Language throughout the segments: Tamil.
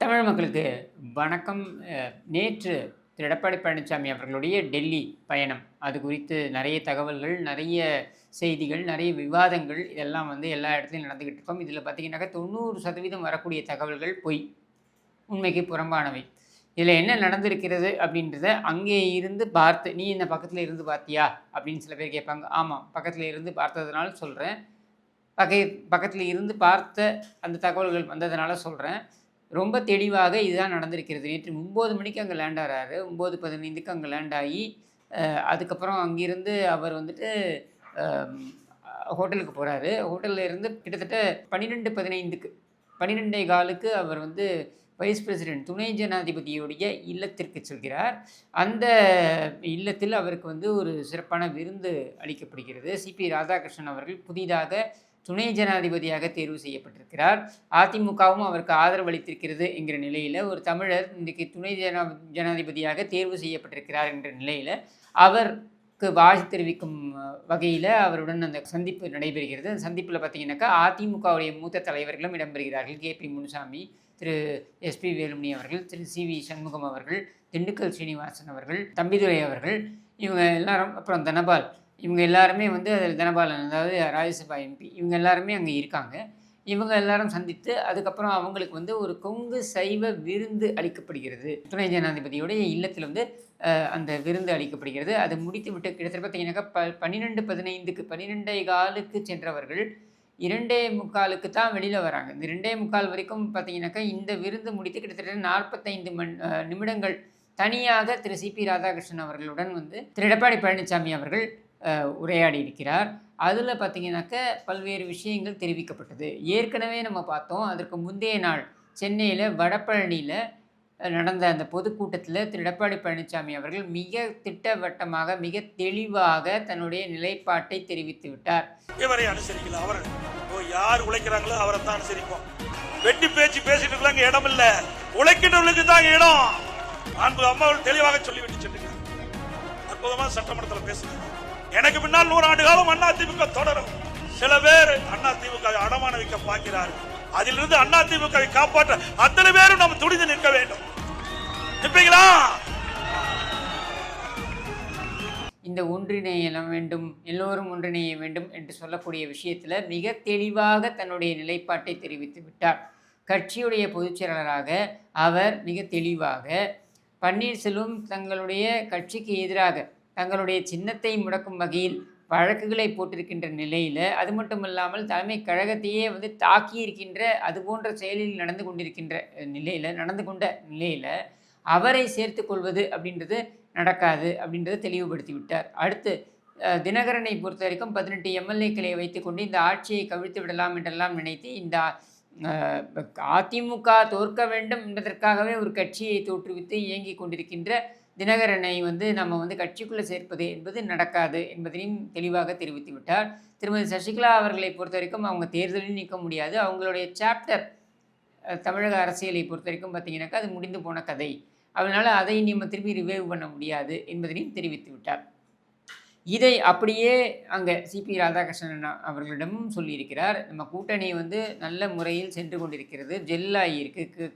தமிழ் மக்களுக்கு வணக்கம். நேற்று திரு எடப்பாடி பழனிசாமி அவர்களுடைய டெல்லி பயணம், அது குறித்து நிறைய தகவல்கள், நிறைய செய்திகள், நிறைய விவாதங்கள் இதெல்லாம் வந்து எல்லா இடத்துலையும் நடந்துக்கிட்டு இருக்கோம். இதில் பார்த்தீங்கன்னாக்கா 90% வரக்கூடிய தகவல்கள் பொய், உண்மைக்கு புறம்பானவை. இதில் என்ன நடந்திருக்கிறது அப்படின்றத அங்கே இருந்து பார்த்து, நீ என்ன பக்கத்தில் இருந்து பார்த்தியா அப்படின்னு சில பேர் கேட்பாங்க. ஆமாம், பக்கத்தில் இருந்து பார்த்ததுனால சொல்கிறேன். பக்கத்தில் இருந்து பார்த்த அந்த தகவல்கள் வந்ததுனால சொல்கிறேன். ரொம்ப தெளிவாக இதுதான் நடந்திருக்கிறது. நேற்று 9 மணிக்கு அங்கே லேண்ட் ஆறாரு. 9:15க்கு அங்கே லேண்ட் ஆகி, அதுக்கப்புறம் அங்கிருந்து அவர் வந்துட்டு ஹோட்டலுக்கு போகிறாரு. ஹோட்டலில் இருந்து கிட்டத்தட்ட 12:15க்கு 12:15க்கு அவர் வந்து வைஸ் பிரசிடென்ட் துணை ஜனாதிபதியுடைய இல்லத்திற்கு செல்கிறார். அந்த இல்லத்தில் அவருக்கு வந்து ஒரு சிறப்பான விருந்து அளிக்கப்படுகிறது. சிபி ராதாகிருஷ்ணன் அவர்கள் புதிதாக துணை ஜனாதிபதியாக தேர்வு செய்யப்பட்டிருக்கிறார். அதிமுகவும் அவருக்கு ஆதரவு அளித்திருக்கிறது என்கிற நிலையில், ஒரு தமிழர் இன்றைக்கு துணை ஜனாதிபதியாக தேர்வு செய்யப்பட்டிருக்கிறார் என்ற நிலையில் அவருக்கு வாழ்த்து தெரிவிக்கும் வகையில் அவருடன் அந்த சந்திப்பு நடைபெறுகிறது. அந்த சந்திப்பில் பார்த்தீங்கன்னாக்கா அதிமுகவுடைய மூத்த தலைவர்களும் இடம்பெறுகிறார்கள். KP முனுசாமி, திரு SP வேலுமணி அவர்கள், திரு CV சண்முகம் அவர்கள், திண்டுக்கல் சீனிவாசன் அவர்கள், தம்பிதுரை அவர்கள், இவங்க எல்லாரும், அப்புறம் தனபால், இவங்க எல்லாருமே வந்து அதில் தனபாலன், அதாவது ராஜ்யசபா MP, இவங்க எல்லாருமே அங்கே இருக்காங்க. இவங்க எல்லாரும் சந்தித்து அதுக்கப்புறம் அவங்களுக்கு வந்து ஒரு கொங்கு சைவ விருந்து அளிக்கப்படுகிறது. துணை ஜனாதிபதியுடைய இல்லத்தில் வந்து அந்த விருந்து அளிக்கப்படுகிறது. அது முடித்து விட்டு கிட்டத்தட்ட பார்த்தீங்கன்னாக்கா 12:15க்கு 12:15க்கு சென்றவர்கள் 2:45க்கு தான் வெளியில் வராங்க. இந்த 2:45 வரைக்கும் பார்த்தீங்கன்னாக்கா இந்த விருந்து முடித்து கிட்டத்தட்ட 45 நிமிடங்கள் தனியாக திரு CP ராதாகிருஷ்ணன் அவர்களுடன் வந்து திரு எடப்பாடி பழனிசாமி அவர்கள் உரையாடி இருக்கிறார். அதில் பார்த்திங்கனாக்க பல்வேறு விஷயங்கள் தெரிவிக்கப்பட்டது. ஏற்கனவே நம்ம பார்த்தோம். அதற்கு முந்தைய நாள் சென்னையில் வடபழனியில் நடந்த அந்த பொதுக்கூட்டத்தில் திரு எடப்பாடி பழனிசாமி அவர்கள் மிக திட்டவட்டமாக, மிக தெளிவாக தன்னுடைய நிலைப்பாட்டை தெரிவித்து விட்டார். இவரை அனுசரிக்கல, அவர் யார் உழைக்கிறாங்களோ அவரை தான் அனுசரிப்போம். வெட்டி பேச்சு பேசிட்டு இருக்காங்க, இடம் இல்ல, உழைக்கிறவர்களுக்கு தான் இடம். அன்பு அம்மா தெளிவாக சொல்லிவிட்டு சொல்லுங்க. அற்புதமா சட்டமன்றத்தில் பேசுங்க. எனக்கு பின்னால் 100 ஆண்டு காலம் அதிமுக தொடரும். சில பேர் அதிமுக அடமான வைக்க பார்க்கிறார்கள். அதிலிருந்து அதிமுகவை காப்பாற்ற அத்தனை பேரும் நம்ம துணிந்து நிற்க வேண்டும். நிற்பீங்களா? இந்த ஒன்றிணைய வேண்டும், எல்லோரும் ஒன்றிணைய வேண்டும் என்று சொல்லக்கூடிய விஷயத்தில் மிக தெளிவாக தன்னுடைய நிலைப்பாட்டை தெரிவித்து விட்டார். கட்சியுடைய பொதுச் செயலாளராக அவர் மிக தெளிவாக, பன்னீர்செல்வம் தங்களுடைய கட்சிக்கு எதிராக தங்களுடைய சின்னத்தை முடக்கும் வகையில் வழக்குகளை போட்டிருக்கின்ற நிலையில், அது மட்டும் இல்லாமல் தலைமை கழகத்தையே வந்து தாக்கியிருக்கின்ற அது போன்ற செயலில் நடந்து கொண்ட நிலையில் அவரை சேர்த்து கொள்வது அப்படின்றது நடக்காது அப்படின்றத தெளிவுபடுத்தி விட்டார். அடுத்து தினகரனை பொறுத்த வரைக்கும் 18 MLA-க்களை வைத்துக்கொண்டு இந்த ஆட்சியை கவிழ்த்து விடலாம் என்றெல்லாம் நினைத்து, இந்த அதிமுக தோற்க வேண்டும் என்பதற்காகவே ஒரு கட்சியை தோற்றுவித்து இயங்கி கொண்டிருக்கின்ற தினகரனை வந்து நம்ம வந்து கட்சிக்குள்ளே சேர்ப்பது என்பது நடக்காது என்பதையும் தெளிவாக தெரிவித்து விட்டார். திருமதி சசிகலா அவர்களை பொறுத்த வரைக்கும் அவங்க தேர்தலில் நிற்க முடியாது. அவங்களுடைய சாப்டர் தமிழக அரசியலை பொறுத்த வரைக்கும் பார்த்தீங்கன்னாக்கா அது முடிந்து போன கதை. அதனால் அதை நம்ம திரும்பி ரிவைவ் பண்ண முடியாது என்பதையும் தெரிவித்து விட்டார். இதை அப்படியே அங்கே CP ராதாகிருஷ்ணன் அவர்களிடமும் சொல்லியிருக்கிறார். நம்ம கூட்டணி வந்து நல்ல முறையில் சென்று கொண்டிருக்கிறது, ஜெல்லாகியிருக்கு,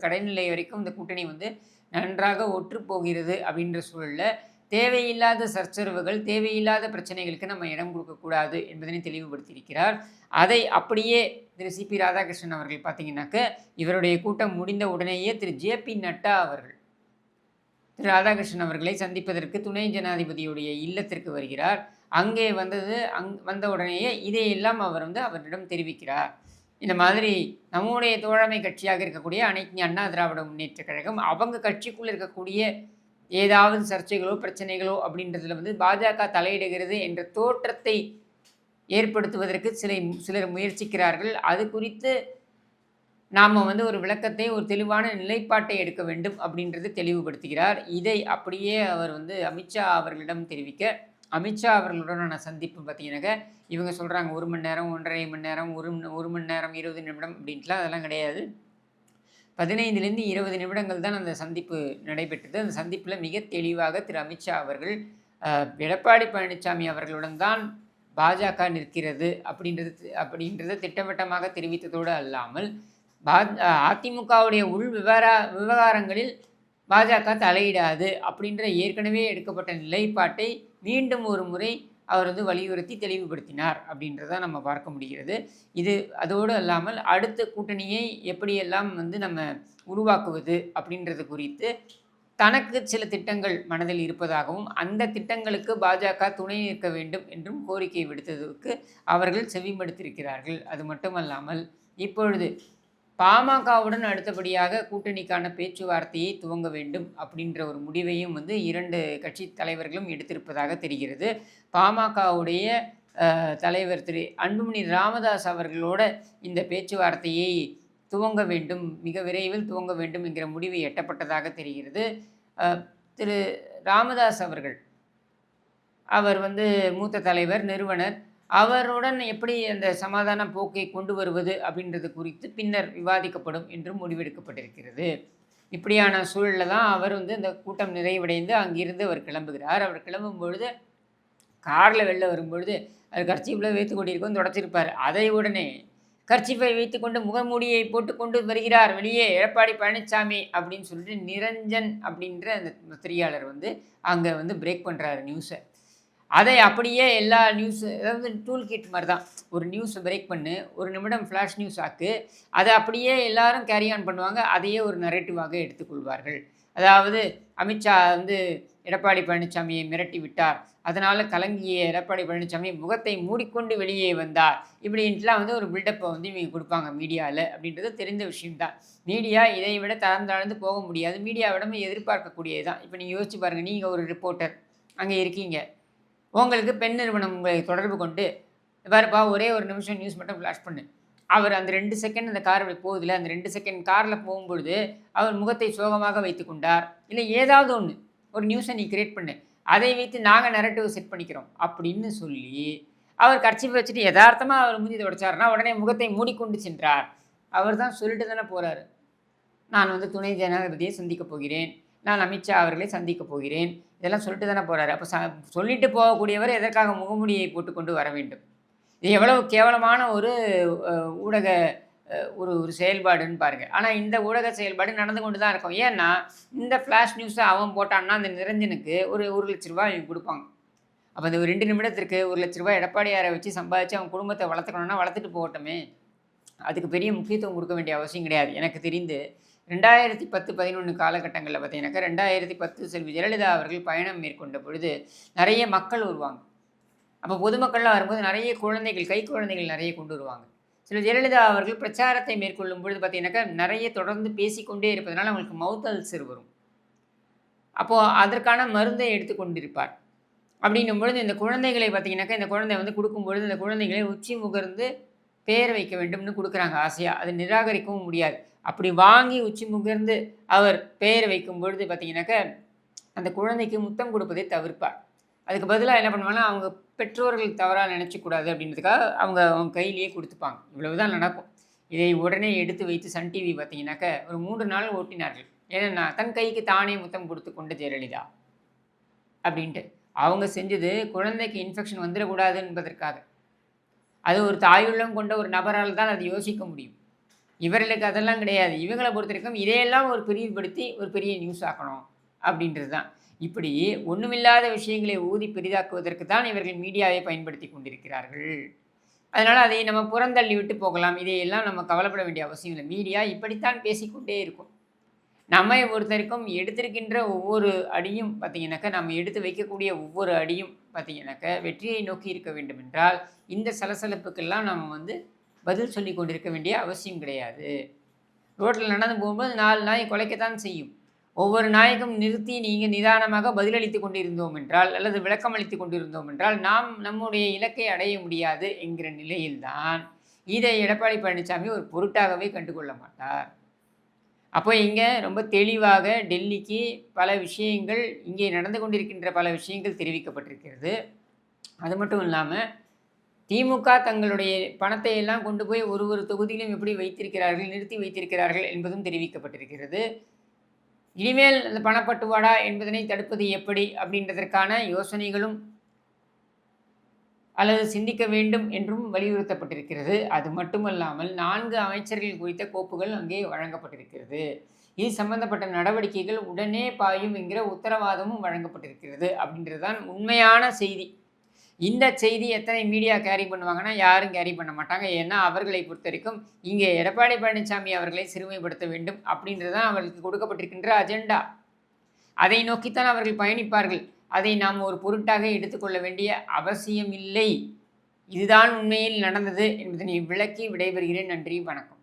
கடைநிலை வரைக்கும் இந்த கூட்டணி வந்து நன்றாக ஒற்று போகிறது அப்படின்ற சூழலில் தேவையில்லாத சர்ச்சரவுகள், தேவையில்லாத பிரச்சனைகளுக்கு நம்ம இடம் கொடுக்கக்கூடாது என்பதனை தெளிவுபடுத்தியிருக்கிறார். அதை அப்படியே திரு CP ராதாகிருஷ்ணன் அவர்கள் பார்த்தீங்கன்னாக்க, இவருடைய கூட்டம் முடிந்த உடனேயே திரு JP நட்டா அவர்கள் திரு ராதாகிருஷ்ணன் அவர்களை சந்திப்பதற்கு துணை ஜனாதிபதியுடைய இல்லத்திற்கு வருகிறார். அங்கே வந்த உடனேயே இதையெல்லாம் அவர் வந்து அவரிடம் தெரிவிக்கிறார். இந்த மாதிரி நம்முடைய தோழமை கட்சியாக இருக்கக்கூடிய அனைத்து அண்ணா திராவிட முன்னேற்ற கழகம் அவங்க கட்சிக்குள்ளே இருக்கக்கூடிய ஏதாவது சர்ச்சைகளோ பிரச்சனைகளோ அப்படின்றதுல வந்து பாஜக தலையிடுகிறது என்ற தோற்றத்தை ஏற்படுத்துவதற்கு சிலர் முயற்சிக்கிறார்கள். அது குறித்து நாம் வந்து ஒரு விளக்கத்தை, ஒரு தெளிவான நிலைப்பாட்டை எடுக்க வேண்டும் அப்படின்றது தெளிவுபடுத்துகிறார். இதை அப்படியே அவர் வந்து அமித்ஷா அவர்களிடம் தெரிவிக்க, அமித்ஷா அவர்களுடனான சந்திப்பு பார்த்தீங்கன்னாக்கா இவங்க சொல்கிறாங்க 1 மணி நேரம், 1.5 மணி நேரம், 1 மணி நேரம் 20 நிமிடம் அப்படின்ட்டுலாம் அதெல்லாம் கிடையாது. 15லேருந்து 20 நிமிடங்கள் தான் அந்த சந்திப்பு நடைபெற்றது. அந்த சந்திப்பில் மிக தெளிவாக திரு அமித்ஷா அவர்கள் எடப்பாடி பழனிசாமி அவர்களுடன் தான் பாஜக நிற்கிறது அப்படின்றத திட்டவட்டமாக தெரிவித்ததோடு அல்லாமல், அதிமுகவுடைய உள் விவகாரங்களில் பாஜக தலையிடாது அப்படின்ற ஏற்கனவே எடுக்கப்பட்ட நிலைப்பாட்டை மீண்டும் ஒரு முறை அவர் வந்து வலியுறுத்தி தெளிவுபடுத்தினார் அப்படின்றத நம்ம பார்க்க முடிகிறது. இது அதோடு அல்லாமல் அடுத்த கூட்டணியை எப்படியெல்லாம் வந்து நம்ம உருவாக்குவது அப்படின்றது குறித்து தனக்கு சில திட்டங்கள் மனதில் இருப்பதாகவும் அந்த திட்டங்களுக்கு பாஜக துணை நிற்க வேண்டும் என்றும் கோரிக்கை விடுத்ததற்கு அவர்கள் செவிமடுத்திருக்கிறார்கள். அது மட்டுமல்லாமல் இப்பொழுது பாமகவுடன் அடுத்தபடியாக கூட்டணிக்கான பேச்சுவார்த்தையை துவங்க வேண்டும் அப்படின்ற ஒரு முடிவையும் வந்து 2 கட்சி தலைவர்களும் எடுத்திருப்பதாக தெரிகிறது. பாமகவுடைய தலைவர் திரு அன்புமணி ராமதாஸ் அவர்களோட இந்த பேச்சுவார்த்தையை துவங்க வேண்டும், மிக விரைவில் துவங்க வேண்டும் என்கிற முடிவு எட்டப்பட்டதாக தெரிகிறது. திரு ராமதாஸ் அவர்கள் அவர் வந்து மூத்த தலைவர், நிறுவனர். அவருடன் எப்படி அந்த சமாதான போக்கை கொண்டு வருவது அப்படின்றது குறித்து பின்னர் விவாதிக்கப்படும் என்றும் முடிவெடுக்கப்பட்டிருக்கிறது. இப்படியான சூழலில் தான் அவர் வந்து இந்த கூட்டம் நிறைவடைந்து அங்கிருந்து அவர் கிளம்புகிறார். அவர் கிளம்பும் பொழுது காரில் வெளில வரும்பொழுது அது கர்ச்சீஃபில் வைத்து கொண்டிருக்கும் தொடச்சிருப்பார். அதை உடனே கர்ச்சீஃபை வைத்துக்கொண்டு முகமூடியை போட்டுக்கொண்டு வருகிறார் வெளியே எடப்பாடி பழனிசாமி அப்படின்னு சொல்லிட்டு நிரஞ்சன் அப்படின்ற அந்த பத்திரிகையாளர் வந்து அங்கே வந்து பிரேக் பண்ணுறாரு நியூஸை. அதை அப்படியே எல்லா நியூஸு, அதாவது டூல் கிட் மாதிரி தான், ஒரு நியூஸை பிரேக் பண்ணு, ஒரு நிமிடம் ஃப்ளாஷ் நியூஸ் ஆக்கு, அதை அப்படியே எல்லாரும் கேரி ஆன் பண்ணுவாங்க, அதையே ஒரு நரேட்டிவாக எடுத்துக்கொள்வார்கள். அதாவது அமித்ஷா வந்து எடப்பாடி பழனிசாமியை மிரட்டி விட்டார், அதனால் கலங்கிய எடப்பாடி பழனிசாமி முகத்தை மூடிக்கொண்டு வெளியே வந்தார், இப்படின்ட்டுலாம் வந்து ஒரு பில்டப்பை வந்து இவங்க கொடுப்பாங்க மீடியாவில். அப்படின்றது தெரிந்த விஷயம்தான். மீடியா இதை விட தரம் தாழ்ந்து போக முடியாது, மீடியாவிடம் எதிர்பார்க்கக்கூடியது தான். இப்போ நீங்கள் யோசிச்சு பாருங்கள், நீங்கள் ஒரு ரிப்போர்ட்டர் அங்கே இருக்கீங்க, உங்களுக்கு பெண் நிறுவனம் உங்களை தொடர்பு கொண்டு பாருப்பா ஒரே ஒரு நிமிஷம் நியூஸ் மட்டும் ஃப்ளாஷ் பண்ணு. அவர் அந்த 2 செகண்ட் அந்த கார் அப்படி போகுதில்ல, அந்த 2 செகண்ட் காரில் போகும்பொழுது அவர் முகத்தை சோகமாக வைத்து கொண்டார், இல்லை ஏதாவது ஒன்று ஒரு நியூஸை நீ கிரியேட் பண்ணு, அதை வைத்து நாங்கள் நரேட்டிவ் செட் பண்ணிக்கிறோம் அப்படின்னு சொல்லி அவர் கர்ச்சீஃப் வச்சுட்டு யதார்த்தமாக அவர் மூஞ்சி உடைச்சாருன்னா உடனே முகத்தை மூடிக்கொண்டு சென்றார். அவர் தான் சொல்லிட்டு தானே போகிறாரு, நான் வந்து துணை ஜனாதிபதியை சந்திக்க போகிறேன், நான் அமித்ஷா அவர்களை சந்திக்க போகிறேன், இதெல்லாம் சொல்லிட்டு தானே போகிறாரு. அப்போ சொல்லிட்டு போகக்கூடியவர் எதற்காக முகமூடியை போட்டுக்கொண்டு வர வேண்டும்? இது எவ்வளவு கேவலமான ஒரு ஊடக ஒரு செயல்பாடுன்னு பாருங்கள். ஆனால் இந்த ஊடக செயல்பாடு நடந்து கொண்டு தான் இருக்கும். ஏன்னா இந்த ஃப்ளாஷ் நியூஸை அவன் போட்டான்னா அந்த நிரஞ்சனுக்கு ஒரு 1,00,000 இவங்க கொடுப்பாங்க. அப்போ அந்த 2 நிமிடத்திற்கு 1,00,000 எடப்பாடியாரை வச்சு சம்பாதிச்சு அவன் குடும்பத்தை வளர்த்துக்கணுன்னா வளர்த்துட்டு போகட்டுமே, அதுக்கு பெரிய முக்கியத்துவம் கொடுக்க வேண்டிய அவசியம் கிடையாது. எனக்கு தெரிந்து 2010-11 காலகட்டங்களில் பார்த்தீங்கன்னாக்கா 2010 செல்வி ஜெயலலிதா அவர்கள் பயணம் மேற்கொண்ட பொழுது நிறைய மக்கள் வருவாங்க. அப்போ பொதுமக்கள்லாம் வரும்போது நிறைய குழந்தைகள், கை குழந்தைகள் நிறைய கொண்டு வருவாங்க. செல்வி ஜெயலலிதா அவர்கள் பிரச்சாரத்தை மேற்கொள்ளும் பொழுது பார்த்தீங்கன்னாக்கா நிறைய தொடர்ந்து பேசிக்கொண்டே இருப்பதனால அவங்களுக்கு மவுத் அல்சர் வரும். அப்போது அதற்கான மருந்தை எடுத்து கொண்டிருப்பார். அப்படின்னும் பொழுது இந்த குழந்தைகளை பார்த்தீங்கன்னாக்கா இந்த குழந்தை வந்து கொடுக்கும்பொழுது இந்த குழந்தைகளை உச்சி முகர்ந்து பேர் வைக்க வேண்டும்னு கொடுக்குறாங்க ஆசையாக, அதை நிராகரிக்கவும் முடியாது. அப்படி வாங்கி உச்சி முகர்ந்து அவர் பெயர் வைக்கும் பொழுது பார்த்தீங்கன்னாக்கா அந்த குழந்தைக்கு முத்தம் கொடுப்பதை தவிர்ப்பார். அதுக்கு பதிலாக என்ன பண்ணுவாங்கன்னா அவங்க பெற்றோர்கள் தவறாக நினச்சிக்கூடாது அப்படின்றதுக்காக அவங்க கையிலேயே கொடுத்துப்பாங்க. இவ்வளவு தான் நடக்கும். இதை உடனே எடுத்து வைத்து சன் டிவி பார்த்தீங்கன்னாக்கா ஒரு 3 நாள் ஓட்டினார்கள். ஏன்னா தன் கைக்கு தானே முத்தம் கொடுத்து கொண்ட ஜெயலலிதா அப்படின்ட்டு. அவங்க செஞ்சது குழந்தைக்கு இன்ஃபெக்ஷன் வந்துடக்கூடாது என்பதற்காக. அது ஒரு தாயுள்ளம் கொண்ட ஒரு நபரால் தான் அது யோசிக்க முடியும். இவர்களுக்கு அதெல்லாம் கிடையாது. இவங்களை பொறுத்த வரைக்கும் இதையெல்லாம் ஒரு பிரிவுபடுத்தி ஒரு பெரிய நியூஸ் ஆக்கணும் அப்படின்றது தான். இப்படி ஒன்றுமில்லாத விஷயங்களை ஊதி பெரிதாக்குவதற்கு தான் இவர்கள் மீடியாவை பயன்படுத்தி கொண்டிருக்கிறார்கள். அதனால் அதை நம்ம புறந்தள்ளி விட்டு போகலாம். இதையெல்லாம் நம்ம கவலைப்பட வேண்டிய அவசியம் இல்லை. மீடியா இப்படித்தான் பேசிக்கொண்டே இருக்கும். நம்மை பொறுத்தவரைக்கும் எடுத்திருக்கின்ற ஒவ்வொரு அடியும் பார்த்திங்கனாக்கா, நம்ம எடுத்து வைக்கக்கூடிய ஒவ்வொரு அடியும் பார்த்திங்கனாக்கா வெற்றியை நோக்கி இருக்க வேண்டும் என்றால் இந்த சலசலப்புக்கெல்லாம் நம்ம வந்து பதில் சொல்லி கொண்டிருக்க வேண்டிய அவசியம் கிடையாது. ரோட்டில் நடந்து போகும்போது 4 நாய் குலைக்கத்தான் செய்யும். ஒவ்வொரு நாய்க்கும் நிறுத்தி நீங்கள் நிதானமாக பதிலளித்து கொண்டிருந்தோம் என்றால் அல்லது விளக்கம் அளித்து கொண்டிருந்தோம் என்றால் நாம் நம்முடைய இலக்கை அடைய முடியாது என்கிற நிலையில்தான் இதை எடப்பாடி பழனிசாமி ஒரு பொருட்டாகவே கண்டுகொள்ள மாட்டார். அப்போ இங்கே ரொம்ப தெளிவாக டெல்லிக்கு பல விஷயங்கள், இங்கே நடந்து கொண்டிருக்கின்ற பல விஷயங்கள் தெரிவிக்கப்பட்டிருக்கிறது. அது மட்டும் இல்லாமல் திமுக தங்களுடைய பணத்தை எல்லாம் கொண்டு போய் ஒரு தொகுதியிலும் எப்படி வைத்திருக்கிறார்கள், நிறுத்தி வைத்திருக்கிறார்கள் என்பதும் தெரிவிக்கப்பட்டிருக்கிறது. இனிமேல் அந்த பணப்பட்டுவாடா என்பதனை தடுப்பது எப்படி அப்படின்றதற்கான யோசனைகளும் அல்லது சிந்திக்க வேண்டும் என்றும் வலியுறுத்தப்பட்டிருக்கிறது. அது மட்டுமல்லாமல் 4 அமைச்சர்கள் குறித்த கோப்புகள் அங்கே வழங்கப்பட்டிருக்கிறது. இது சம்பந்தப்பட்ட நடவடிக்கைகள் உடனே பாயும் என்கிற உத்தரவாதமும் வழங்கப்பட்டிருக்கிறது. அப்படின்றது தான் உண்மையான செய்தி. இந்த செய்தி எத்தனை மீடியா கேரி பண்ணுவாங்கன்னா, யாரும் கேரி பண்ண மாட்டாங்க. ஏன்னா, அவர்களை பொறுத்தவரைக்கும் இங்கே எடப்பாடி பழனிசாமி அவர்களை சிறுமைப்படுத்த வேண்டும் அப்படின்றது தான் அவர்களுக்கு கொடுக்கப்பட்டிருக்கின்ற அஜெண்டா. அதை நோக்கித்தான் அவர்கள் பயணிப்பார்கள். அதை நாம் ஒரு பொருட்டாக எடுத்துக்கொள்ள வேண்டிய அவசியமில்லை. இதுதான் உண்மையில் நடந்தது என்பதனை விளக்கி விடைபெறுகிறேன். நன்றி, வணக்கம்.